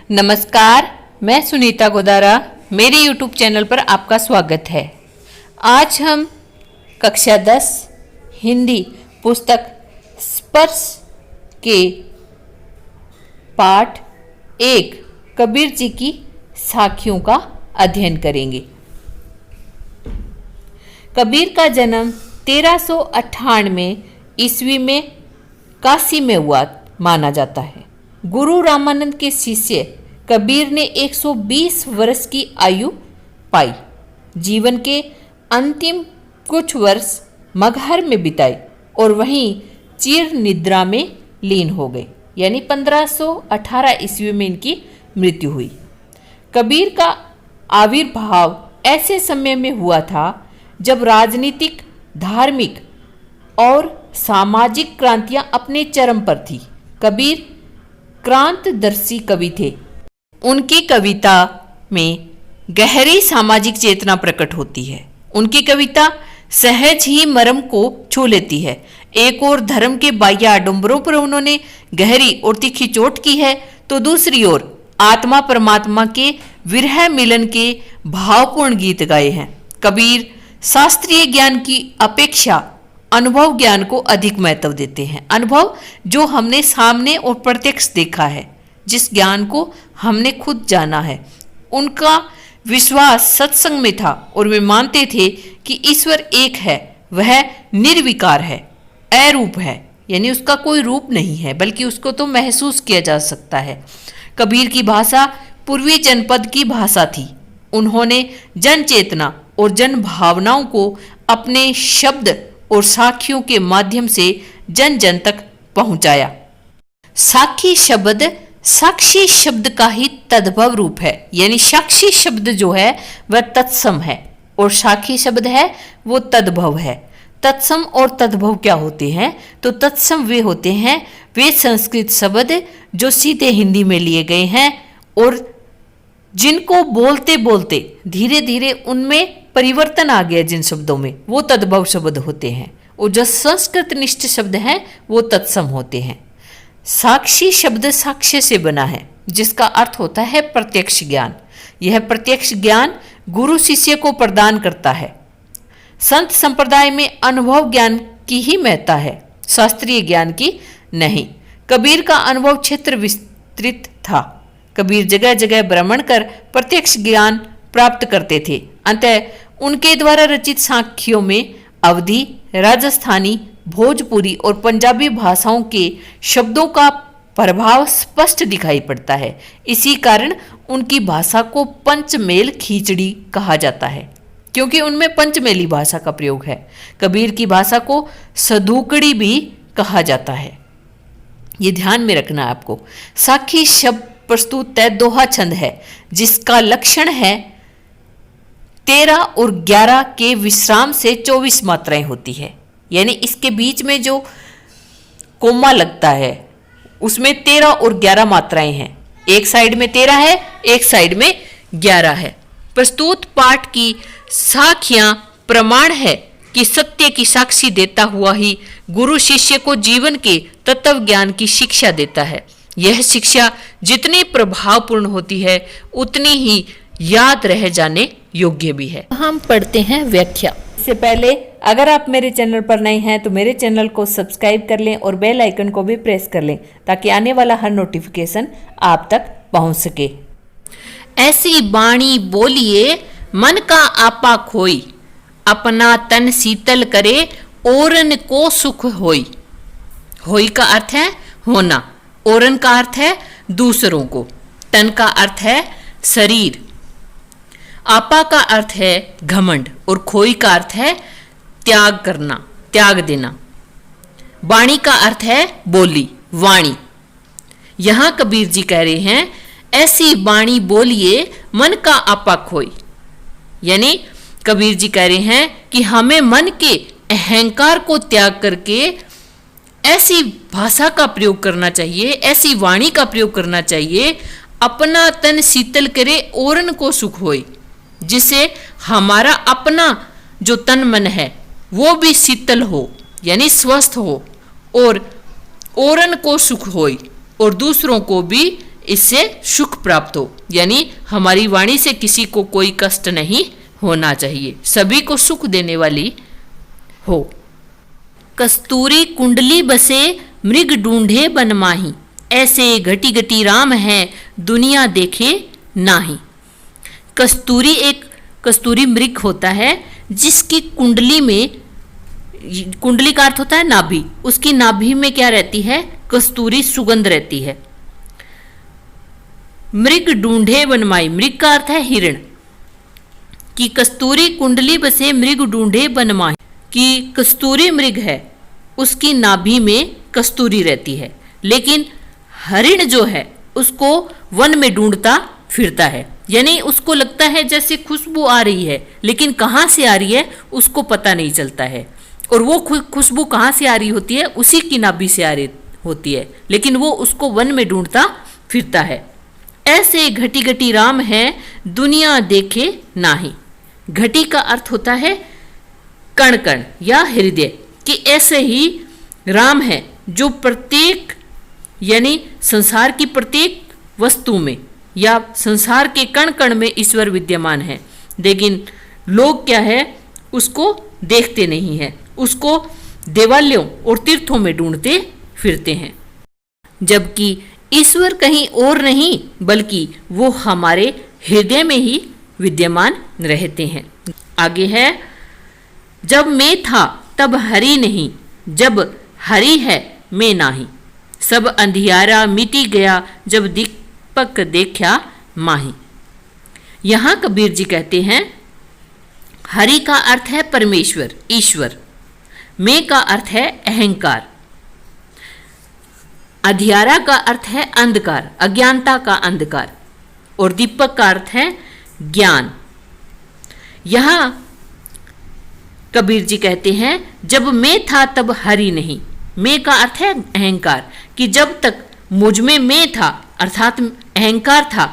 नमस्कार, मैं सुनीता गोदारा। मेरे YouTube चैनल पर आपका स्वागत है। आज हम कक्षा 10 हिंदी पुस्तक स्पर्श के पाठ 1 कबीर जी की साखियों का अध्ययन करेंगे। कबीर का जन्म 1398 ईस्वी में काशी में हुआ माना जाता है। गुरु रामानंद के शिष्य कबीर ने 120 वर्ष की आयु पाई। जीवन के अंतिम कुछ वर्ष मगहर में बिताए और वहीं चिर निद्रा में लीन हो गए, यानी 1518 ईस्वी में इनकी मृत्यु हुई। कबीर का आविर्भाव ऐसे समय में हुआ था जब राजनीतिक, धार्मिक और सामाजिक क्रांतियां अपने चरम पर थी। कबीर क्रांतदर्शी कवि थे। उनकी कविता में गहरी सामाजिक चेतना प्रकट होती है। उनकी कविता सहज ही मर्म को छू लेती है। एक ओर धर्म के बाह्य आडंबरों पर उन्होंने गहरी और तीखी चोट की है, तो दूसरी ओर आत्मा परमात्मा के विरह मिलन के भावपूर्ण गीत गाए हैं। कबीर शास्त्रीय ज्ञान की अपेक्षा अनुभव ज्ञान को अधिक महत्व देते हैं। अनुभव जो हमने सामने और प्रत्यक्ष देखा है, जिस ज्ञान को हमने खुद जाना है। उनका विश्वास सत्संग में था और वे मानते थे कि ईश्वर एक है, वह निर्विकार है, अरूप है, यानी उसका कोई रूप नहीं है, बल्कि उसको तो महसूस किया जा सकता है। कबीर की भाषा पूर्वी जनपद की भाषा थी। उन्होंने जन चेतना और जन भावनाओं को अपने शब्द और साखियों के माध्यम से जन जन तक पहुंचाया। साखी शब्द साक्षी शब्द का ही तद्भव रूप है, यानी साक्षी शब्द जो है वह तत्सम है और साखी शब्द है वो तद्भव है। तत्सम और तद्भव क्या होते हैं? तो तत्सम वे होते हैं वे संस्कृत शब्द जो सीधे हिंदी में लिए गए हैं और जिनको बोलते बोलते धीरे धीरे उनमें परिवर्तन आ गया जिन शब्दों में, वो तद्भव शब्द होते हैं। और जो संस्कृत निष्ठ शब्द हैं वो तत्सम होते हैं। साक्षी शब्द साक्ष्य से बना है, जिसका अर्थ होता है प्रत्यक्ष ज्ञान। यह प्रत्यक्ष ज्ञान गुरु शिष्य को प्रदान करता है। संत संप्रदाय में अनुभव ज्ञान की ही महत्ता है, शास्त्रीय ज्ञान की नहीं। कबीर का अनुभव क्षेत्र विस्तृत था। कबीर जगह जगह भ्रमण कर प्रत्यक्ष ज्ञान प्राप्त करते थे। अतः उनके द्वारा रचित साखियों में अवधी, राजस्थानी, भोजपुरी और पंजाबी भाषाओं के शब्दों का प्रभाव स्पष्ट दिखाई पड़ता है। इसी कारण उनकी भाषा को पंचमेल खींचड़ी कहा जाता है, क्योंकि उनमें पंचमेली भाषा का प्रयोग है। कबीर की भाषा को सधूकड़ी भी कहा जाता है, ये ध्यान में रखना है आपको। साखी शब्द प्रस्तुत दोहा छंद है, जिसका लक्षण है 13 और 11 के विश्राम से 24 मात्राएं होती है, यानी इसके बीच में जो कोमा लगता है उसमें 13 और 11 मात्राएं हैं। एक साइड में 13 है, एक साइड में 11 है। प्रस्तुत पाठ की साखियां प्रमाण है कि सत्य की साक्षी देता हुआ ही गुरु शिष्य को जीवन के तत्व ज्ञान की शिक्षा देता है। यह शिक्षा जितनी प्रभावपूर्ण होती है उतनी ही याद रह जाने योग्य भी है। हम पढ़ते हैं व्याख्या। इससे पहले अगर आप मेरे चैनल पर नए हैं तो मेरे चैनल को सब्सक्राइब कर लें और बेल आइकन को भी प्रेस कर लें, ताकि आने वाला हर नोटिफिकेशन आप तक पहुंच सके। ऐसी बाणी बोलिए मन का आपा खोई, अपना तन शीतल करे औरन को सुख होई। होई का अर्थ है होना, औरन का अर्थ है दूसरों को, तन का अर्थ है शरीर, आपा का अर्थ है घमंड और खोई का अर्थ है त्याग करना, त्याग देना। वाणी का अर्थ है बोली, वाणी। यहां कबीर जी कह रहे हैं ऐसी वाणी बोलिए मन का आपा खोई, यानी कबीर जी कह रहे हैं कि हमें मन के अहंकार को त्याग करके ऐसी भाषा का प्रयोग करना चाहिए, ऐसी वाणी का प्रयोग करना चाहिए, अपना तन शीतल करे औरन को सुख होई, जिससे हमारा अपना जो तन मन है वो भी शीतल हो, यानी स्वस्थ हो, और औरन को सुख होई, और दूसरों को भी इससे सुख प्राप्त हो, यानी हमारी वाणी से किसी को कोई कष्ट नहीं होना चाहिए, सभी को सुख देने वाली हो। कस्तूरी कुंडली बसे मृग ढूंढे बन माही, ऐसे घटी घटी राम है दुनिया देखे नाही। कस्तूरी मृग होता है जिसकी कुंडली में, कुंडली का अर्थ होता है नाभि, उसकी नाभि में क्या रहती है? कस्तूरी सुगंध रहती है। मृग ढूंढे बनमाई, मृग का अर्थ है हिरण, कि कस्तूरी कुंडली बसे मृग ढूंढे बनमाई, कि कस्तूरी मृग है उसकी नाभि में कस्तूरी रहती है, लेकिन हरिण जो है उसको वन में ढूंढता फिरता है, यानी उसको लगता है जैसे खुशबू आ रही है, लेकिन कहाँ से आ रही है उसको पता नहीं चलता है, और वो खुशबू कहाँ से आ रही होती है? उसी की नाभि से आ रही होती है, लेकिन वो उसको वन में ढूंढता फिरता है। ऐसे घटी घटी राम है दुनिया देखे नाही। घटी का अर्थ होता है कण कण या हृदय, कि ऐसे ही राम है जो प्रत्येक, यानी संसार की प्रत्येक वस्तु में या संसार के कण कण में ईश्वर विद्यमान है, लेकिन लोग क्या है उसको देखते नहीं है, उसको देवालयों और तीर्थों में ढूंढते फिरते हैं, जबकि ईश्वर कहीं और नहीं बल्कि वो हमारे हृदय में ही विद्यमान रहते हैं। आगे है, जब मैं था तब हरि नहीं, जब हरि है मैं नाही, सब अंधियारा मिटी गया जब दीपक देखा माही। यहाँ कबीर जी कहते हैं हरि का अर्थ है परमेश्वर, ईश्वर, मैं का अर्थ है अहंकार, अंधियारा का अर्थ है अंधकार, अज्ञानता का अंधकार, और दीपक का अर्थ है ज्ञान। यहां कबीर जी कहते हैं जब मैं था तब हरि नहीं, मैं का अर्थ है अहंकार, कि जब तक मुझ में मैं था अर्थात अहंकार था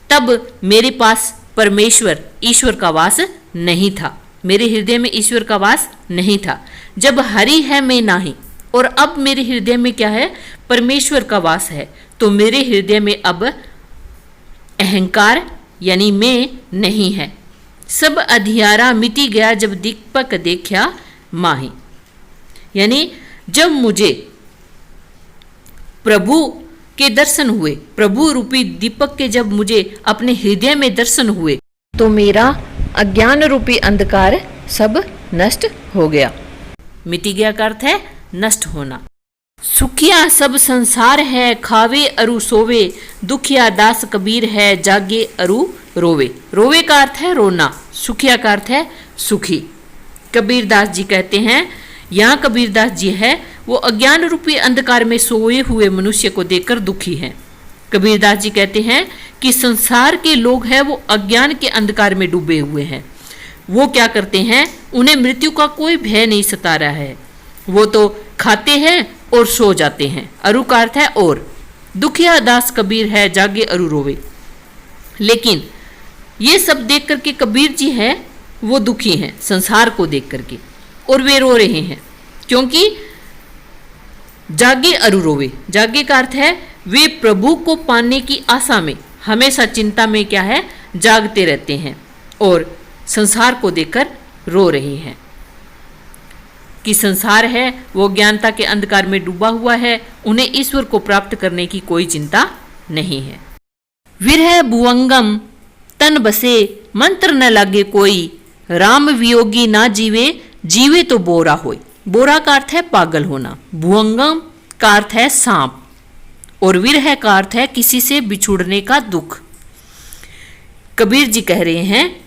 तब मेरे पास परमेश्वर ईश्वर का वास नहीं था, मेरे हृदय में ईश्वर का वास नहीं था। जब हरि है मैं नाही, और अब मेरे हृदय में क्या है? परमेश्वर का वास है, तो मेरे हृदय में अब अहंकार यानी मैं नहीं है। सब अधियारा मिटी गया जब दीपक देखा माही, यानी जब मुझे प्रभु के दर्शन हुए, प्रभु रूपी दीपक के जब मुझे अपने हृदय में दर्शन हुए, तो मेरा अज्ञान रूपी अंधकार सब नष्ट हो गया। मिटी गया का अर्थ है नष्ट होना। सुखिया सब संसार है खावे अरु सोवे, दुखिया दास कबीर है जागे अरु रोवे। रोवे का अर्थ है रोना, सुखिया का अर्थ है सुखी। कबीरदास जी कहते हैं, यहाँ कबीरदास जी है वो अज्ञान रूपी अंधकार में सोए हुए मनुष्य को देखकर दुखी हैं। कबीरदास जी कहते हैं कि संसार के लोग हैं वो अज्ञान के अंधकार में डूबे हुए हैं, वो क्या करते हैं? उन्हें मृत्यु का कोई भय नहीं सता रहा है, वो तो खाते हैं और सो जाते हैं। अरु का अर्थ है और, दुखिया दास कबीर है जागे अरु रोवे। लेकिन ये सब देख करके कबीर जी हैं वो दुखी हैं संसार को देख करके, और वे रो रहे हैं क्योंकि जागे अरु रोवे, जागे का अर्थ है वे प्रभु को पाने की आशा में हमेशा चिंता में क्या है? जागते रहते हैं और संसार को देखकर रो रहे हैं कि संसार है वो ज्ञानता के अंधकार में डूबा हुआ है, उन्हें ईश्वर को प्राप्त करने की कोई चिंता नहीं है। विरह भुवंगम तन बसे मंत्र न लागे कोई, राम वियोगी ना जीवे जीवे तो बोरा होय। बोरा का अर्थ है पागल होना, भुवंगम का अर्थ है सांप, और विरह का अर्थ है किसी से बिछुड़ने का दुख। कबीर जी कह रहे हैं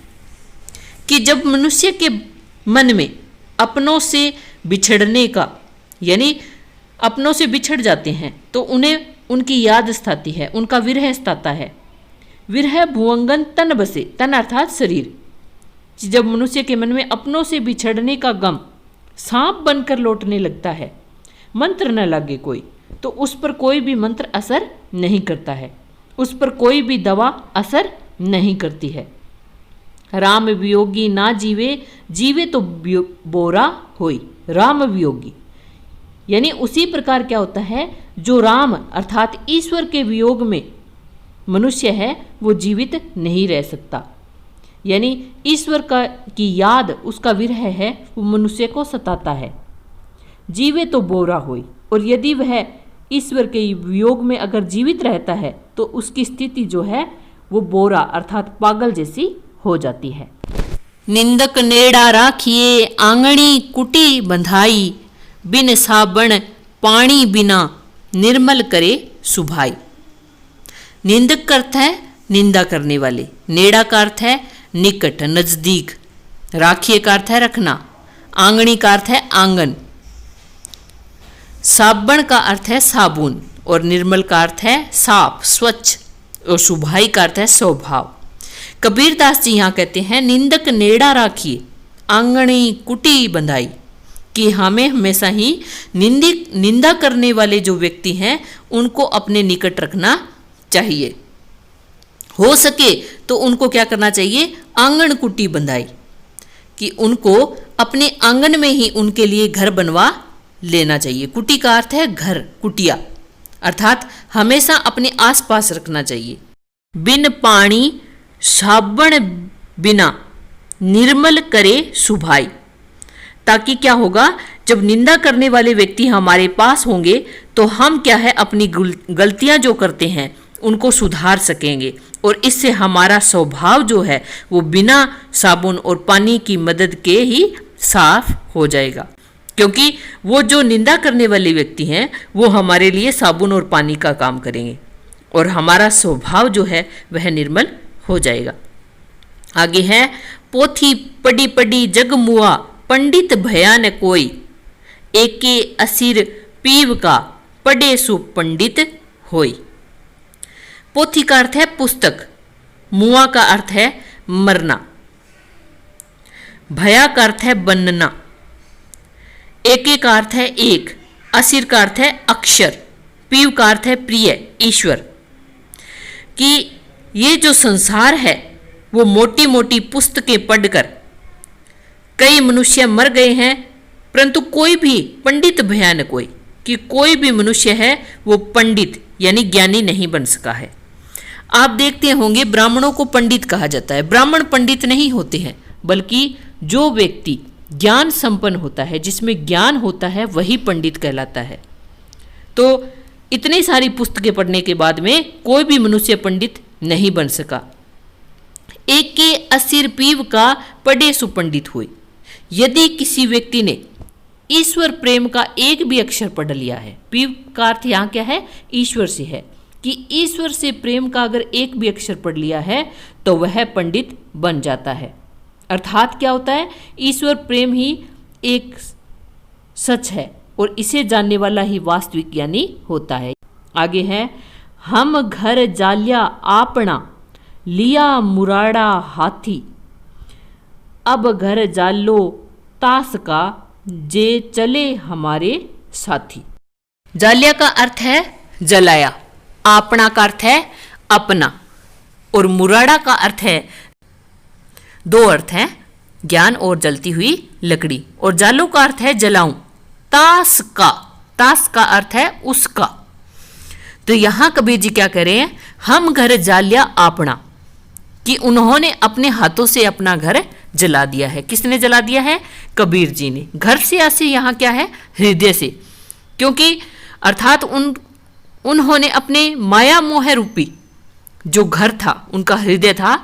कि जब मनुष्य के मन में अपनों से बिछड़ने का, यानी अपनों से बिछड़ जाते हैं तो उन्हें उनकी याद सताती है, उनका विरह सताता है। विरह भुवंगन तन बसे, तन अर्थात शरीर। जब मनुष्य के मन में अपनों से बिछड़ने का गम सांप बनकर लौटने लगता है, मंत्र न लागे कोई, तो उस पर कोई भी मंत्र असर नहीं करता है, उस पर कोई भी दवा असर नहीं करती है। राम वियोगी ना जीवे जीवे तो बोरा होई। राम वियोगी यानी उसी प्रकार क्या होता है, जो राम अर्थात ईश्वर के वियोग में मनुष्य है वो जीवित नहीं रह सकता। यानी ईश्वर की याद, उसका विरह है वो मनुष्य को सताता है। जीवे तो बोरा होई, और यदि वह ईश्वर के वियोग में अगर जीवित रहता है तो उसकी स्थिति जो है वो बोरा अर्थात पागल जैसी हो जाती है। निंदक नेड़ा राखिए आंगणी कुटी बंधाई, बिन साबण पानी बिना निर्मल करे सुभाई। निंदक का अर्थ है निंदा करने वाले, नेड़ा का अर्थ है निकट नजदीक, राखिए का अर्थ है रखना, आंगणी का अर्थ है आंगन, साबण का अर्थ है साबुन, और निर्मल का अर्थ है साफ स्वच्छ, और सुभाई का अर्थ है स्वभाव। कबीरदास जी यहाँ कहते हैं निंदक नेड़ा राखिए आंगणी कुटी बंधाई, कि हमें हमेशा ही निंदा करने वाले जो व्यक्ति हैं उनको अपने निकट रखना चाहिए। हो सके तो उनको क्या करना चाहिए, आंगन कुटी बंधाई, कि उनको अपने आंगन में ही उनके लिए घर बनवा लेना चाहिए। कुटी का अर्थ है घर, कुटिया, अर्थात हमेशा अपने आसपास रखना चाहिए। बिन पानी साबण बिना निर्मल करे सुभाई, ताकि क्या होगा, जब निंदा करने वाले व्यक्ति हमारे पास होंगे तो हम क्या है अपनी गलतियां जो करते हैं उनको सुधार सकेंगे, और इससे हमारा स्वभाव जो है वो बिना साबुन और पानी की मदद के ही साफ हो जाएगा। क्योंकि वो जो निंदा करने वाले व्यक्ति हैं वो हमारे लिए साबुन और पानी का काम करेंगे, और हमारा स्वभाव जो है वह निर्मल हो जाएगा। आगे है पोथी पड़ी पड़ी जग मुआ, पंडित भया न कोई, एके असिर पीव का पढ़े सु पंडित होई। पोथी का अर्थ है पुस्तक, मुआ का अर्थ है मरना, भया का अर्थ है बनना, एके का अर्थ है एक, असिर का अर्थ है अक्षर, पीव का अर्थ है प्रिय ईश्वर। कि ये जो संसार है वो मोटी मोटी पुस्तकें पढ़कर कई मनुष्य मर गए हैं, परंतु कोई भी पंडित भया न कोई, कि कोई भी मनुष्य है वो पंडित यानी ज्ञानी नहीं बन सका है। आप देखते होंगे ब्राह्मणों को पंडित कहा जाता है। ब्राह्मण पंडित नहीं होते हैं, बल्कि जो व्यक्ति ज्ञान संपन्न होता है, जिसमें ज्ञान होता है, वही पंडित कहलाता है। तो इतनी सारी पुस्तकें पढ़ने के बाद में कोई भी मनुष्य पंडित नहीं बन सका। एक के असिर पीव का पढ़े सुपंडित हुए, यदि किसी व्यक्ति ने ईश्वर प्रेम का एक भी अक्षर पढ़ लिया है, पीव का अर्थ यहाँ क्या है, ईश्वर से है, कि ईश्वर से प्रेम का अगर एक भी अक्षर पढ़ लिया है तो वह पंडित बन जाता है। अर्थात क्या होता है, ईश्वर प्रेम ही एक सच है और इसे जानने वाला ही वास्तविक ज्ञानी होता है। आगे है हम घर जालिया आपना, लिया मुराड़ा हाथी, अब घर जालो तास का, जे चले हमारे साथी। जालिया का अर्थ है जलाया, आपना का अर्थ है अपना, और मुराड़ा का अर्थ है, दो अर्थ हैं, ज्ञान और जलती हुई लकड़ी, और जालो का अर्थ है जलाऊं। तास का अर्थ है उसका। तो यहां कबीर जी क्या कह रहे हैं, हम घर जालिया आपना, कि उन्होंने अपने हाथों से अपना घर जला दिया है। किसने जला दिया है, कबीर जी ने। घर से ऐसे यहाँ क्या है, हृदय से, क्योंकि अर्थात उन्होंने अपने माया मोह रूपी जो घर था, उनका हृदय था,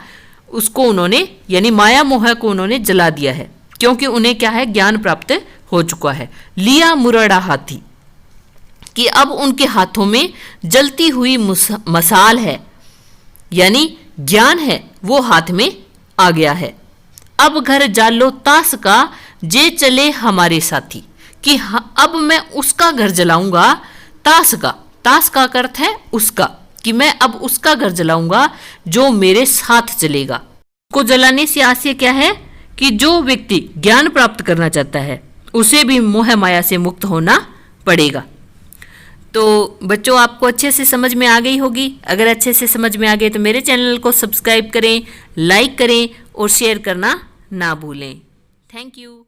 उसको उन्होंने यानी माया मोह को उन्होंने जला दिया है, क्योंकि उन्हें क्या है, ज्ञान प्राप्त हो चुका है। लिया मुराड़ा हाथी, कि अब उनके हाथों में जलती हुई मसाल है, यानी ज्ञान है वो हाथ में आ गया है। अब घर जालो तास का, जे चले हमारे साथी, कि अब मैं उसका घर जलाऊंगा। तास का अर्थ है उसका, कि मैं अब उसका घर जलाऊंगा जो मेरे साथ चलेगा। को जलाने से आशय क्या है, कि जो व्यक्ति ज्ञान प्राप्त करना चाहता है उसे भी मोह माया से मुक्त होना पड़ेगा। तो बच्चों, आपको अच्छे से समझ में आ गई होगी। अगर अच्छे से समझ में आ गई तो मेरे चैनल को सब्सक्राइब करें, लाइक करें और शेयर करना ना भूलें। Thank you.